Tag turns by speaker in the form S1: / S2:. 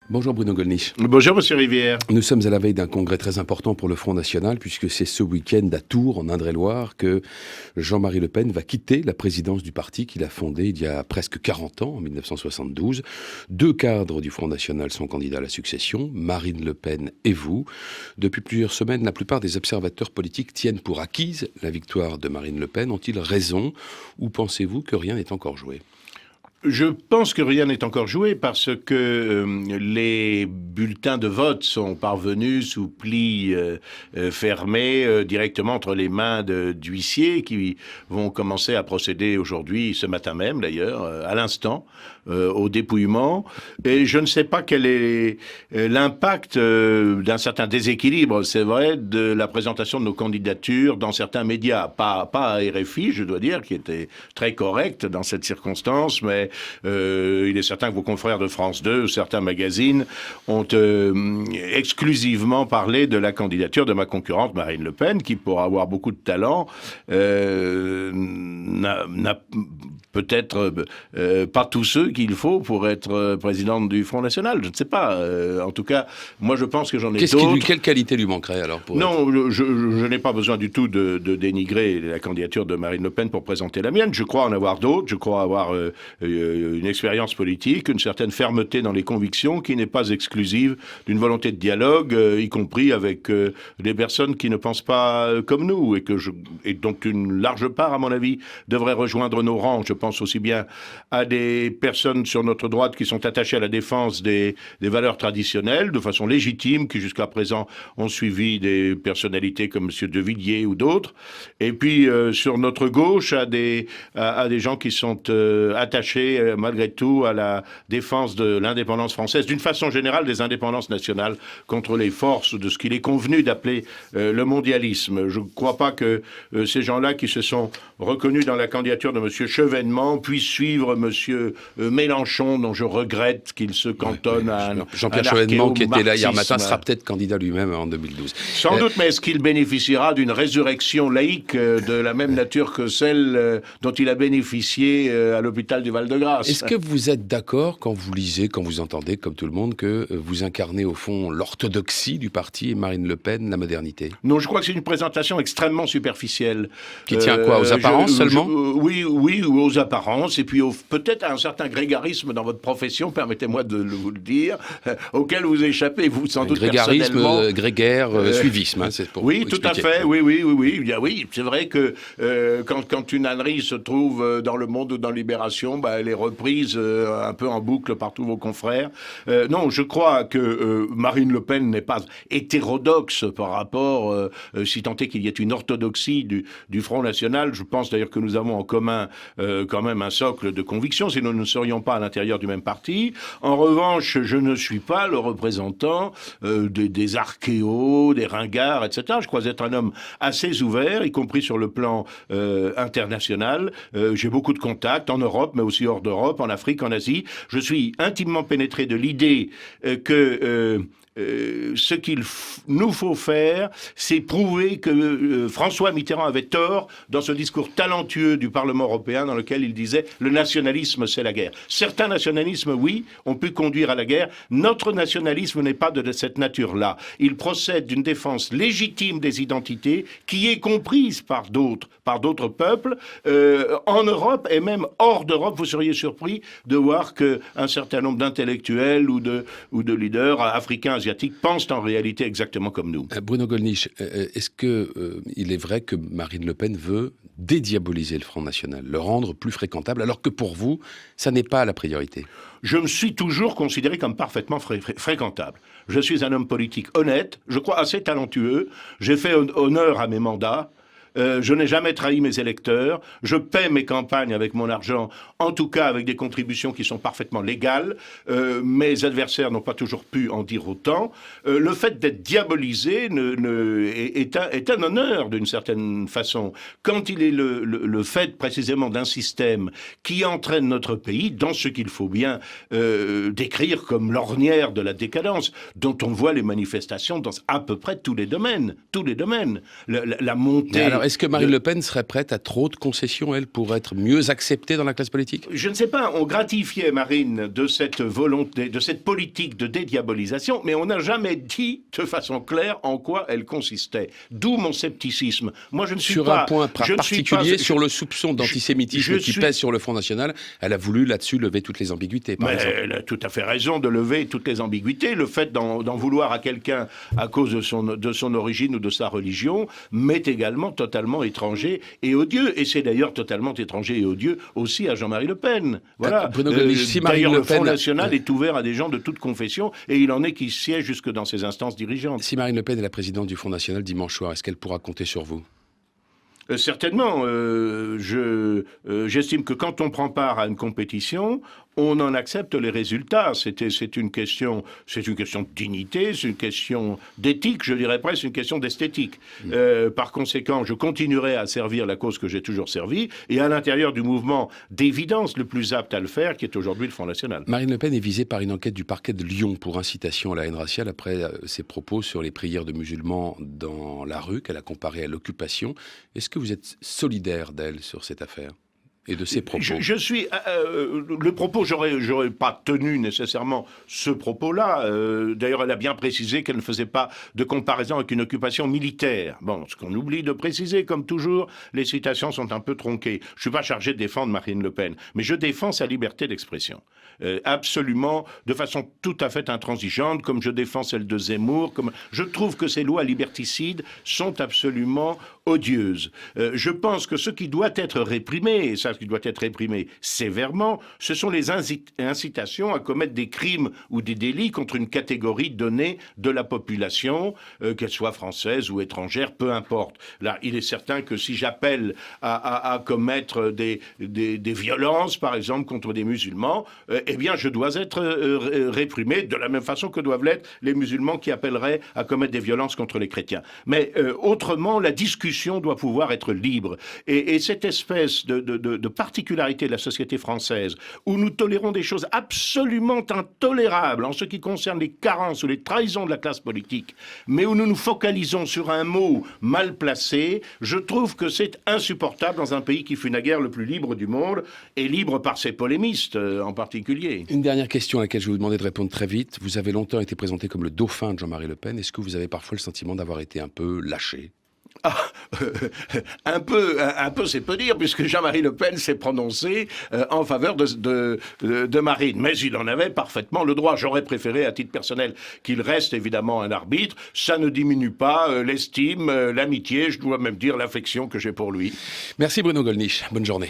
S1: Bonjour Bruno Gollnisch.
S2: Bonjour Monsieur Rivière.
S1: Nous sommes à la veille d'un congrès très important pour le Front National, puisque c'est ce week-end à Tours, en Indre-et-Loire, que Jean-Marie Le Pen va quitter la présidence du parti qu'il a fondé il y a presque 40 ans, en 1972. Deux cadres du Front National sont candidats à la succession, Marine Le Pen et vous. Depuis plusieurs semaines, la plupart des observateurs politiques tiennent pour acquise la victoire de Marine Le Pen. Ont-ils raison, ou pensez-vous que rien n'est encore joué ?
S2: Je pense que rien n'est encore joué parce que les bulletins de vote sont parvenus sous pli fermé directement entre les mains d'huissiers qui vont commencer à procéder aujourd'hui, ce matin même d'ailleurs, à l'instant, au dépouillement. Et je ne sais pas quel est l'impact d'un certain déséquilibre, c'est vrai, de la présentation de nos candidatures dans certains médias. Pas à RFI, je dois dire, qui était très correct dans cette circonstance, mais il est certain que vos confrères de France 2, certains magazines, ont exclusivement parlé de la candidature de ma concurrente Marine Le Pen, qui, pour avoir beaucoup de talent, n'a peut-être pas tous ceux qu'il faut pour être présidente du Front National. Je ne sais pas. En tout cas, moi je pense que j'en ai d'autres.
S1: Quelle qualité lui manquerait alors
S2: Non, je n'ai pas besoin du tout de dénigrer la candidature de Marine Le Pen pour présenter la mienne. Je crois en avoir d'autres. Je crois avoir une expérience politique, une certaine fermeté dans les convictions qui n'est pas exclusive d'une volonté de dialogue, y compris avec des personnes qui ne pensent pas comme nous et dont une large part, à mon avis, devrait rejoindre nos rangs. Je pense aussi bien à des personnes sur notre droite qui sont attachées à la défense des valeurs traditionnelles de façon légitime, qui jusqu'à présent ont suivi des personnalités comme M. De Villiers ou d'autres. Et puis sur notre gauche, à des gens qui sont attachés malgré tout à la défense de l'indépendance française, d'une façon générale des indépendances nationales contre les forces de ce qu'il est convenu d'appeler le mondialisme. Je ne crois pas que ces gens-là qui se sont reconnus dans la candidature de M. Chevènement puissent suivre M. Mélenchon, dont je regrette qu'il se cantonne à
S1: Jean-Pierre Chevènement, qui était là hier matin, sera peut-être candidat lui-même en 2012.
S2: Sans doute, mais est-ce qu'il bénéficiera d'une résurrection laïque de la même nature que celle dont il a bénéficié à l'hôpital du Val-de-Grâce?
S1: Est-ce que vous êtes d'accord quand vous lisez, quand vous entendez, comme tout le monde, que vous incarnez au fond l'orthodoxie du parti et Marine Le Pen, la modernité?
S2: Non, je crois que c'est une présentation extrêmement superficielle.
S1: Qui tient quoi, aux apparences seulement?
S2: Oui, aux apparences, et puis peut-être à un certain grégarisme dans votre profession, permettez-moi de vous le dire, auquel vous échappez, vous, sans doute personnellement.
S1: Grégarisme, grégaire, suivisme, hein, c'est pour
S2: oui,
S1: pour
S2: tout à
S1: expliquer.
S2: fait, oui, c'est vrai que quand une ânerie se trouve dans Le Monde ou dans Libération, elle est reprise un peu en boucle par tous vos confrères. Non, je crois que Marine Le Pen n'est pas hétérodoxe par rapport, si tant est qu'il y ait une orthodoxie du Front National. Je pense d'ailleurs que nous avons en commun quand même un socle de conviction, sinon nous ne serions pas à l'intérieur du même parti. En revanche, je ne suis pas le représentant des archéos, des ringards, etc. Je crois être un homme assez ouvert, y compris sur le plan international. J'ai beaucoup de contacts en Europe, mais aussi hors d'Europe, en Afrique, en Asie. Je suis intimement pénétré de l'idée que ce qu'il nous faut faire, c'est prouver que François Mitterrand avait tort dans ce discours talentueux du Parlement européen dans lequel il disait « le nationalisme, c'est la guerre ». Certains nationalismes, oui, ont pu conduire à la guerre. Notre nationalisme n'est pas de cette nature-là. Il procède d'une défense légitime des identités qui est comprise par d'autres peuples. En Europe et même hors d'Europe, vous seriez surpris de voir qu'un certain nombre d'intellectuels ou de leaders africains, asiatiques, pensent en réalité exactement comme nous.
S1: Bruno Gollnisch, est-ce qu'il est vrai que Marine Le Pen veut dédiaboliser le Front National, le rendre plus fréquentable, alors que pour vous, ça n'est pas la priorité?
S2: Je me suis toujours considéré comme parfaitement fréquentable. Je suis un homme politique honnête, je crois assez talentueux, j'ai fait honneur à mes mandats. Je n'ai jamais trahi mes électeurs. Je paie mes campagnes avec mon argent, en tout cas avec des contributions qui sont parfaitement légales. Mes adversaires n'ont pas toujours pu en dire autant. Le fait d'être diabolisé est un honneur d'une certaine façon. Quand il est le fait précisément d'un système qui entraîne notre pays dans ce qu'il faut bien décrire comme l'ornière de la décadence, dont on voit les manifestations dans à peu près tous les domaines. La montée
S1: est-ce que Marine Le Pen serait prête à trop de concessions, elle, pour être mieux acceptée dans la classe politique?
S2: Je ne sais pas, on gratifiait Marine de cette volonté, de cette politique de dédiabolisation, mais on n'a jamais dit de façon claire en quoi elle consistait. D'où mon scepticisme. Moi, je ne suis
S1: sur
S2: pas...
S1: un point particulier, sur le soupçon d'antisémitisme qui pèse sur le Front National, elle a voulu là-dessus lever toutes les ambiguïtés, par exemple.
S2: Elle a tout à fait raison de lever toutes les ambiguïtés. Le fait d'en vouloir à quelqu'un à cause de son origine ou de sa religion m'est également totalement étranger et odieux. Et c'est d'ailleurs totalement étranger et odieux aussi à Jean-Marie Le Pen. Voilà. D'ailleurs, le Front National est ouvert à des gens de toute confession et il en est qui siègent jusque dans ses instances dirigeantes.
S1: Si Marine Le Pen est la présidente du Front National dimanche soir, est-ce qu'elle pourra compter sur vous?
S2: Certainement. J'estime que quand on prend part à une compétition, on en accepte les résultats. C'est une question de dignité, c'est une question d'éthique, je dirais presque une question d'esthétique. Par conséquent, je continuerai à servir la cause que j'ai toujours servie, et à l'intérieur du mouvement d'évidence le plus apte à le faire, qui est aujourd'hui le Front National.
S1: Marine Le Pen est visée par une enquête du parquet de Lyon pour incitation à la haine raciale après ses propos sur les prières de musulmans dans la rue, qu'elle a comparé à l'occupation. Est-ce que vous êtes solidaire d'elle sur cette affaire et de ses propos?
S2: Je suis... le propos, j'aurais pas tenu nécessairement ce propos-là. D'ailleurs, elle a bien précisé qu'elle ne faisait pas de comparaison avec une occupation militaire. Bon, ce qu'on oublie de préciser, comme toujours, les citations sont un peu tronquées. Je suis pas chargé de défendre Marine Le Pen, mais je défends sa liberté d'expression. Absolument, de façon tout à fait intransigeante, comme je défends celle de Zemmour. Je trouve que ces lois liberticides sont absolument odieuses. Je pense que ce qui doit être réprimé, et ça, qui doit être réprimé sévèrement, ce sont les incitations à commettre des crimes ou des délits contre une catégorie donnée de la population, qu'elle soit française ou étrangère, peu importe. Là, il est certain que si j'appelle à commettre des violences, par exemple, contre des musulmans, eh bien, je dois être réprimé de la même façon que doivent l'être les musulmans qui appelleraient à commettre des violences contre les chrétiens. Mais autrement, la discussion doit pouvoir être libre. Et cette espèce de particularité de la société française, où nous tolérons des choses absolument intolérables en ce qui concerne les carences ou les trahisons de la classe politique, mais où nous nous focalisons sur un mot mal placé, je trouve que c'est insupportable dans un pays qui fut naguère le plus libre du monde, et libre par ses polémistes en particulier.
S1: Une dernière question à laquelle je vais vous demander de répondre très vite. Vous avez longtemps été présenté comme le dauphin de Jean-Marie Le Pen. Est-ce que vous avez parfois le sentiment d'avoir été un peu lâché ?
S2: Un peu, c'est peu dire, puisque Jean-Marie Le Pen s'est prononcé en faveur de Marine. Mais il en avait parfaitement le droit. J'aurais préféré, à titre personnel, qu'il reste évidemment un arbitre. Ça ne diminue pas l'estime, l'amitié, je dois même dire l'affection que j'ai pour lui.
S1: Merci Bruno Gollnisch. Bonne journée.